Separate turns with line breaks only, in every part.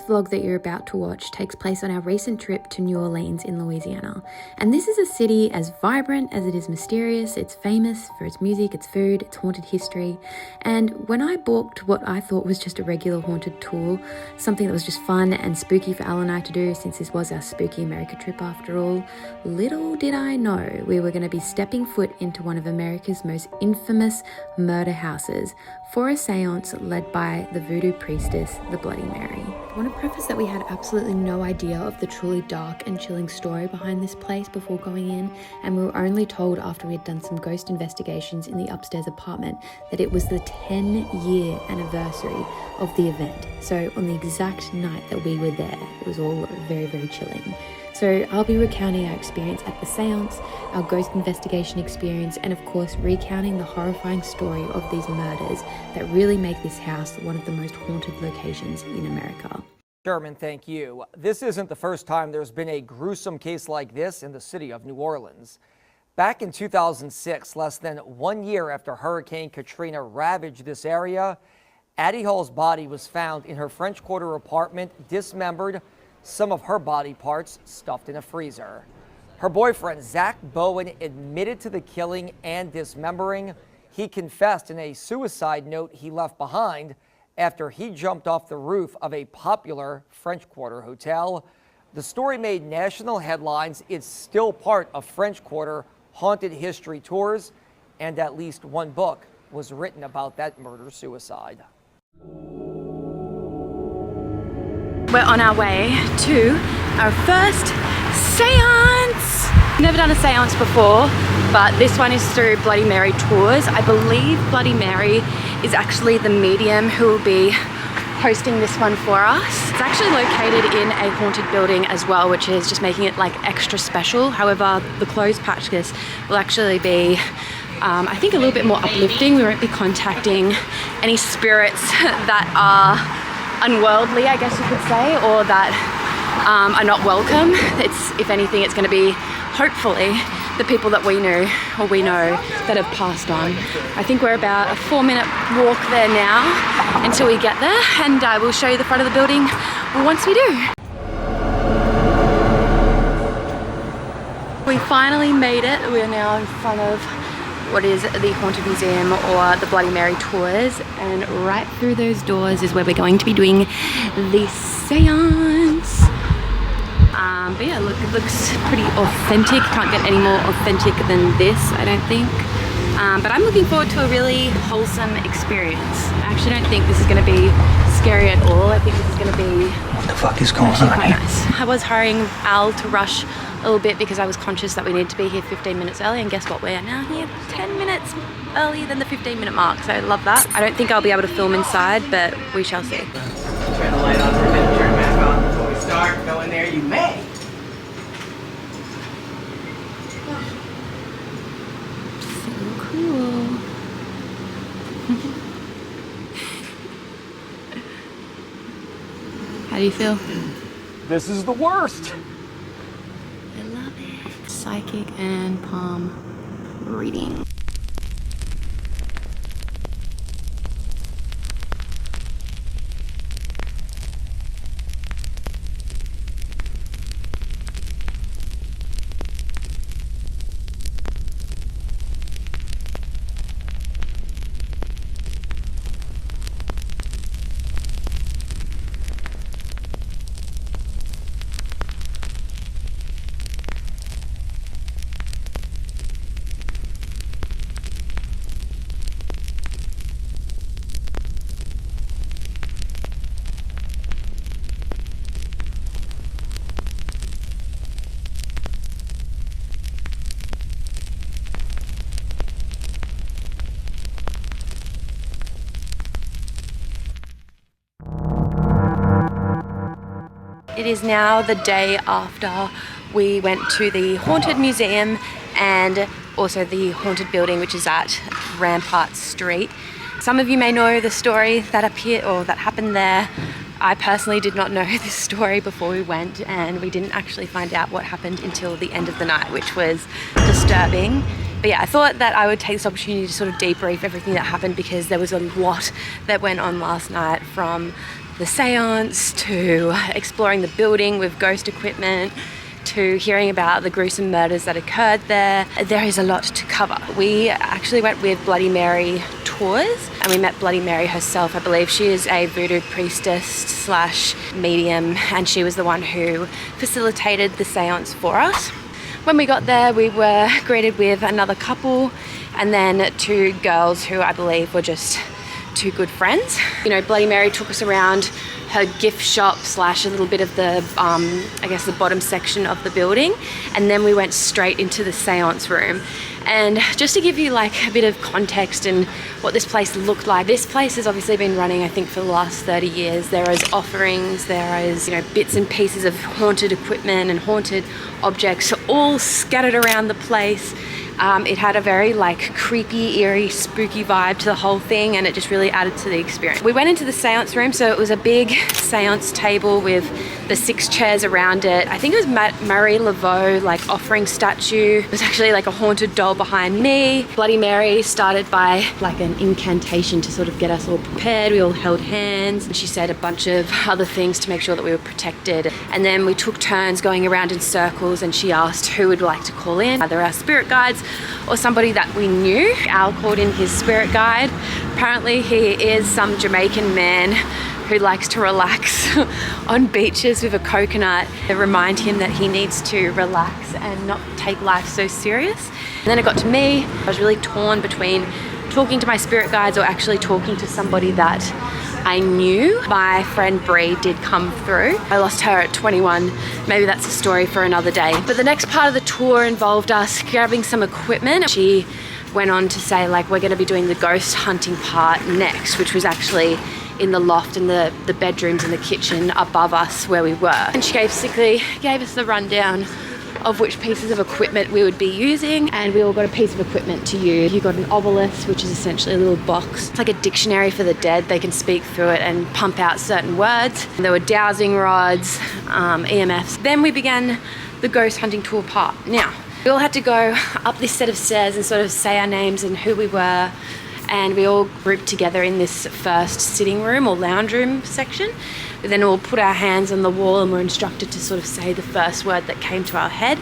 vlog that you're about to watch takes place on our recent trip to New Orleans in Louisiana. And this is a city as vibrant as it is mysterious. It's famous for its music, its food, its haunted history. And when I booked what I thought was just a regular haunted tour, something that was just fun and spooky for Al and I to do since this was our spooky America trip after all, little did I know we were going to be stepping foot into one of America's most infamous murder houses for a seance led by the Voodoo priestess, the Bloody Mary. I want to preface that we had absolutely no idea of the truly dark and chilling story behind this place before going in, and we were only told after we had done some ghost investigations in the upstairs apartment that it was the 10-year anniversary of the event. So on the exact night that we were there, it was all very, very chilling. So I'll be recounting our experience at the seance, our ghost investigation experience, and of course recounting the horrifying story of these murders that really make this house one of the most haunted locations in America.
Sherman, thank you. This isn't the first time there's been a gruesome case like this in the city of New Orleans. Back in 2006, less than 1 year after Hurricane Katrina ravaged this area, Addie Hall's body was found in her French Quarter apartment, dismembered, some of her body parts stuffed in a freezer. Her boyfriend, Zach Bowen, admitted to the killing and dismembering. He confessed in a suicide note he left behind after he jumped off the roof of a popular French Quarter hotel. The story made national headlines. It's still part of French Quarter haunted history tours, and at least one book was written about that murder-suicide.
We're on our way to our first seance. Never done a seance before, but this one is through Bloody Mary Tours. I believe Bloody Mary is actually the medium who will be hosting this one for us. It's actually located in a haunted building as well, which is just making it like extra special. However, the closed practice will actually be I think a little bit more uplifting. We won't be contacting any spirits that are unworldly, I guess you could say, or that are not welcome. If anything, it's going to be hopefully the people that we knew or we know that have passed on. I think we're about a 4-minute walk there now until we get there, and I will show you the front of the building once we do. We finally made it. We are now in front of what is the Haunted Museum or the Bloody Mary Tours, and right through those doors is where we're going to be doing the seance. But yeah, look, it looks pretty authentic. Can't get any more authentic than this, I don't think. But I'm looking forward to a really wholesome experience. I actually don't think this is going to be scary at all. I think this is going to be
what the fuck is going on
quite
here?
nice. I was hurrying Al to rush a little bit because I was conscious that we needed to be here 15 minutes early, and guess what, we're now here 10 minutes earlier than the 15-minute mark, so I love that. I don't think I'll be able to film inside, but we shall see.
Turn the light on for a minute, turn it back on before we start. Go in there, you may.
So cool. How do you feel?
This is the worst.
I love it. Psychic and palm reading. It is now the day after we went to the Haunted Museum and also the haunted building, which is at Rampart Street. Some of you may know the story that happened there. I personally did not know this story before we went, and we didn't actually find out what happened until the end of the night, which was disturbing. But yeah, I thought that I would take this opportunity to sort of debrief everything that happened, because there was a lot that went on last night, from
the seance, to exploring the building with ghost equipment, to hearing about the gruesome murders that occurred there. There is a lot to cover. We actually went with Bloody Mary tours and we met Bloody Mary herself. I believe she is a voodoo priestess slash medium, and she was the one who facilitated the seance for us. When we got there, we were greeted with another couple and then two girls who I believe were just two good friends. You know, Bloody Mary took us around her gift shop slash a little bit of the, I guess the bottom section of the building. And then we went straight into the seance room. And just to give you like a bit of context and what this place looked like, this place has obviously been running, I think, for the last 30 years. There is offerings, there is, you know, bits and pieces of haunted equipment and haunted objects all scattered around the place. It had a very like creepy, eerie, spooky vibe to the whole thing, and it just really added to the experience. We went into the seance room, so it was a big seance table with the 6 chairs around it. I think it was Marie Laveau like offering statue. It was actually like a haunted doll behind me. Bloody Mary started by like an incantation to sort of get us all prepared. We all held hands and she said a bunch of other things to make sure that we were protected. And then we took turns going around in circles and she asked who would like to call in, either our spirit guides or somebody that we knew. Al called in his spirit guide. Apparently he is some Jamaican man who likes to relax on beaches with a coconut and remind him that he needs to relax and not take life so serious. And then it got to me. I was really torn between talking to my spirit guides or actually talking to somebody that I knew. My friend Bree did come through. I lost her at 21. Maybe that's a story for another day. But the next part of the tour involved us grabbing some equipment. She went on to say like, we're gonna be doing the ghost hunting part next, which was actually in the loft and the bedrooms and the kitchen above us where we were. And she basically gave us the rundown of which pieces of equipment we would be using, and we all got a piece of equipment to use. You got an obelisk, which is essentially a little box. It's like a dictionary for the dead. They can speak through it and pump out certain words. There were dowsing rods, EMFs. Then we began the ghost hunting tour part. Now, we all had to go up this set of stairs and sort of say our names and who we were, and we all grouped together in this first sitting room or lounge room section. We then all put our hands on the wall and were instructed to sort of say the first word that came to our head.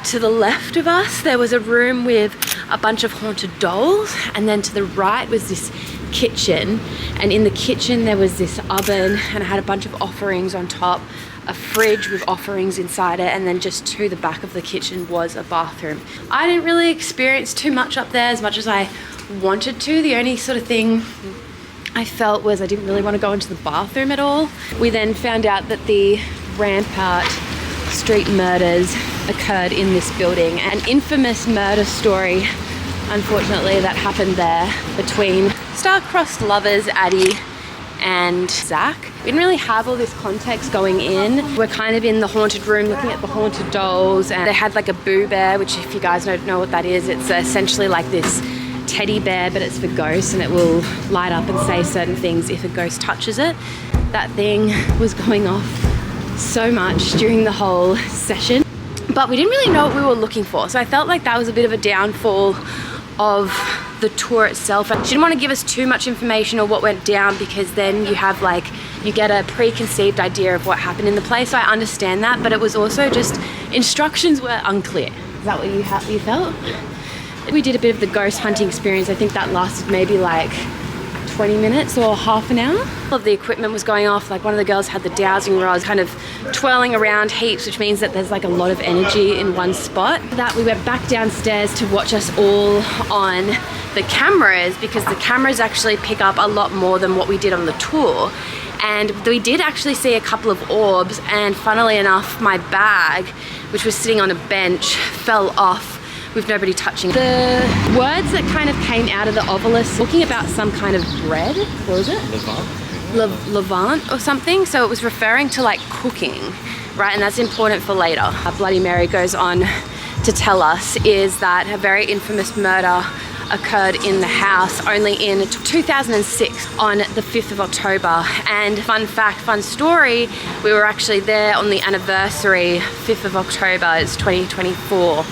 To the left of us, there was a room with a bunch of haunted dolls, and then to the right was this kitchen, and in the kitchen there was this oven and it had a bunch of offerings on top, a fridge with offerings inside it, and then just to the back of the kitchen was a bathroom. I didn't really experience too much up there as much as I wanted to. The only sort of thing I felt was I didn't really want to go into the bathroom at all. We then found out that the Rampart St Murders occurred in this building. An infamous murder story, unfortunately, that happened there between star-crossed lovers Addie and Zach. We didn't really have all this context going in. We're kind of in the haunted room looking at the haunted dolls, and they had like a Boo Bear, which if you guys don't know what that is, it's essentially like this teddy bear, but it's for ghosts, and it will light up and say certain things if a ghost touches it. That thing was going off so much during the whole session, but we didn't really know what we were looking for, so I felt like that was a bit of a downfall of the tour itself. She didn't want to give us too much information or what went down, because then you have like, you get a preconceived idea of what happened in the place. So I understand that, but it was also just instructions were unclear. Is that what you felt? We did a bit of the ghost hunting experience. I think that lasted maybe like 20 minutes or half an hour. All of the equipment was going off. Like one of the girls had the dowsing rods kind of twirling around heaps, which means that there's like a lot of energy in one spot. That we went back downstairs to watch us all on the cameras, because the cameras actually pick up a lot more than what we did on the tour. And we did actually see a couple of orbs, and funnily enough, my bag, which was sitting on a bench, fell off with nobody touching it. The words that kind of came out of the obelisk, talking about some kind of bread, what was it? Levant or something. So it was referring to like cooking, right? And that's important for later. Bloody Mary goes on to tell us is that a very infamous murder occurred in the house only in 2006 on the 5th of October. And fun fact, fun story, we were actually there on the anniversary, 5th of October, it's 2024.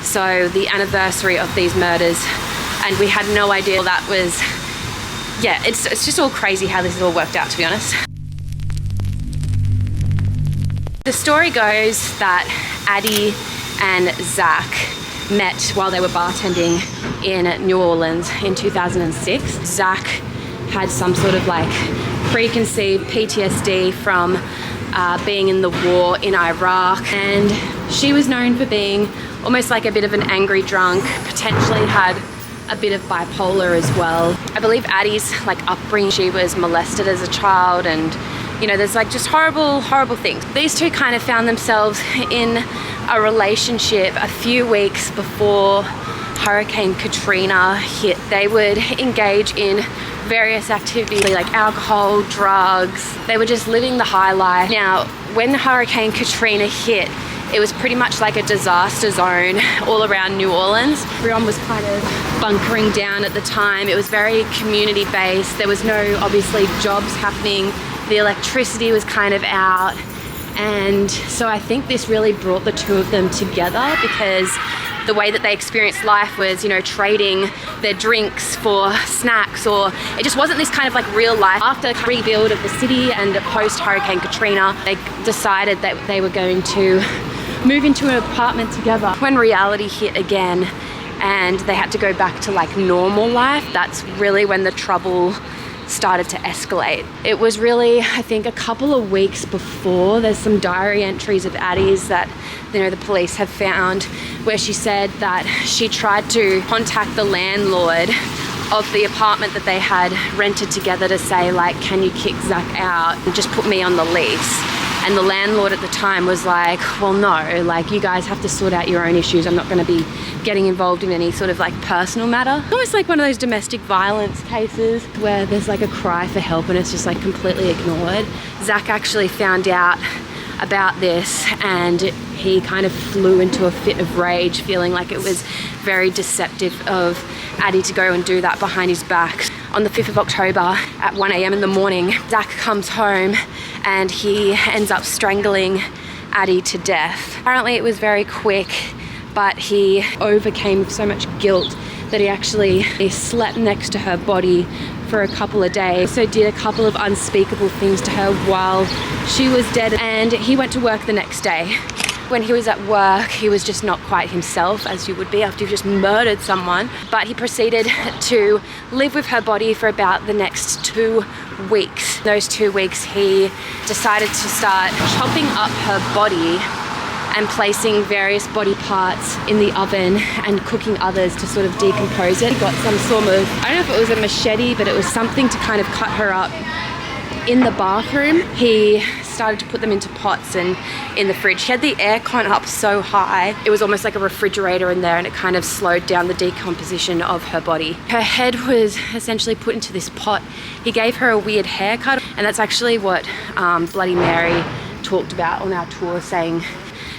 So the anniversary of these murders, and we had no idea that was, yeah, it's just all crazy how this has all worked out, to be honest. The story goes that Addie and Zach met while they were bartending in New Orleans in 2006. Zach had some sort of like preconceived PTSD from being in the war in Iraq, and she was known for being almost like a bit of an angry drunk, potentially had a bit of bipolar as well. I believe Addie's like upbringing, she was molested as a child, and you know, there's like just horrible things. These two kind of found themselves in a relationship a few weeks before Hurricane Katrina hit. They would engage in various activities like alcohol, drugs. They were just living the high life. Now, when Hurricane Katrina hit, it was pretty much like a disaster zone all around New Orleans. Everyone was kind of bunkering down at the time. It was very community-based. There was no, obviously, jobs happening. The electricity was kind of out. And so I think this really brought the two of them together, because the way that they experienced life was, you know, trading their drinks for snacks, or it just wasn't this kind of like real life. After the rebuild of the city and post Hurricane Katrina, they decided that they were going to move into an apartment together. When reality hit again and they had to go back to like normal life, that's really when the trouble started to escalate. It was really, I think, a couple of weeks before. There's some diary entries of Addie's that, you know, the police have found, where she said that she tried to contact the landlord of the apartment that they had rented together to say, like, can you kick Zach out and just put me on the lease? And the landlord at the time was like, well, no, like, you guys have to sort out your own issues. I'm not going to be getting involved in any sort of like personal matter. Almost like one of those domestic violence cases where there's like a cry for help and it's just like completely ignored. Zach actually found out about this and he kind of flew into a fit of rage, feeling like it was very deceptive of Addie to go and do that behind his back. On the 5th of October at 1 a.m. in the morning, Zach comes home and he ends up strangling Addie to death. Apparently it was very quick, but he overcame so much guilt that he slept next to her body for a couple of days. So did a couple of unspeakable things to her while she was dead, and he went to work the next day. When he was at work, he was just not quite himself, as you would be after you've just murdered someone. But he proceeded to live with her body for about the next 2 weeks. Those 2 weeks, he decided to start chopping up her body and placing various body parts in the oven and cooking others to sort of decompose it. He got some sort of, I don't know if it was a machete, but it was something to kind of cut her up. In the bathroom, he started to put them into pots and in the fridge. He had the aircon up so high, it was almost like a refrigerator in there, and it kind of slowed down the decomposition of her body. Her head was essentially put into this pot. He gave her a weird haircut, and that's actually what Bloody Mary talked about on our tour, saying,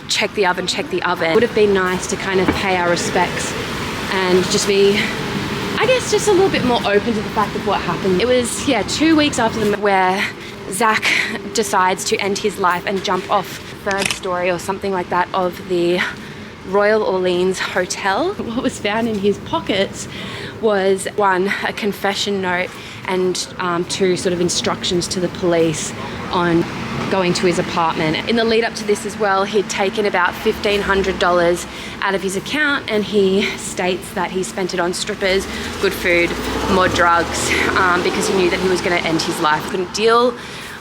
check the oven, check the oven. It would have been nice to kind of pay our respects and just be, I guess, just a little bit more open to the fact of what happened. It was, 2 weeks after the where Zach decides to end his life and jump off the 3rd story or something like that of the Royal Orleans Hotel. What was found in his pockets was 1, a confession note, and 2 sort of instructions to the police on going to his apartment. In the lead up to this as well, he'd taken about $1,500 out of his account, and he states that he spent it on strippers, good food, more drugs, because he knew that he was going to end his life. Couldn't deal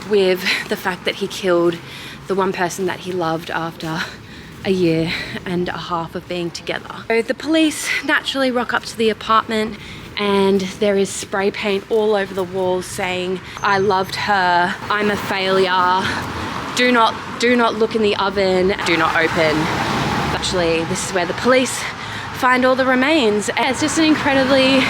with the fact that he killed the one person that he loved after a year and a half of being together. So the police naturally rock up to the apartment, and there is spray paint all over the walls saying, I loved her, I'm a failure, do not look in the oven, do not open. Actually, this is where the police find all the remains. It's just an incredibly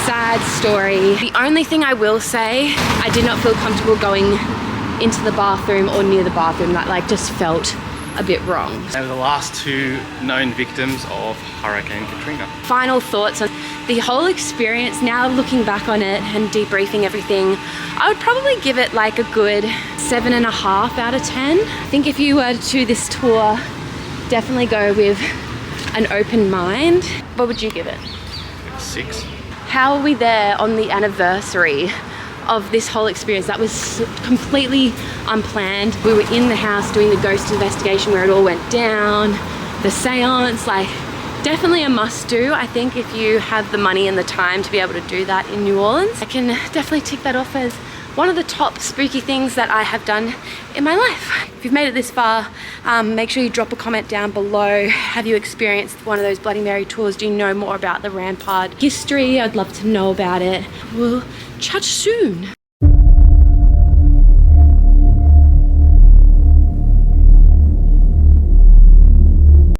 sad story. The only thing I will say, I did not feel comfortable going into the bathroom or near the bathroom. That like just felt a bit wrong.
They were the last 2 known victims of Hurricane Katrina.
Final thoughts on the whole experience. Now looking back on it and debriefing everything, I would probably give it like a good 7.5 out of 10. I think if you were to do this tour, definitely go with an open mind. What would you give it?
6.
How are we there on the anniversary of this whole experience. That was completely unplanned. We were in the house doing the ghost investigation where it all went down, the seance, like definitely a must do. I think if you have the money and the time to be able to do that in New Orleans, I can definitely tick that off as one of the top spooky things that I have done in my life. If you've made it this far, make sure you drop a comment down below. Have you experienced one of those Bloody Mary tours? Do you know more about the Rampart history? I'd love to know about it. We'll chat soon.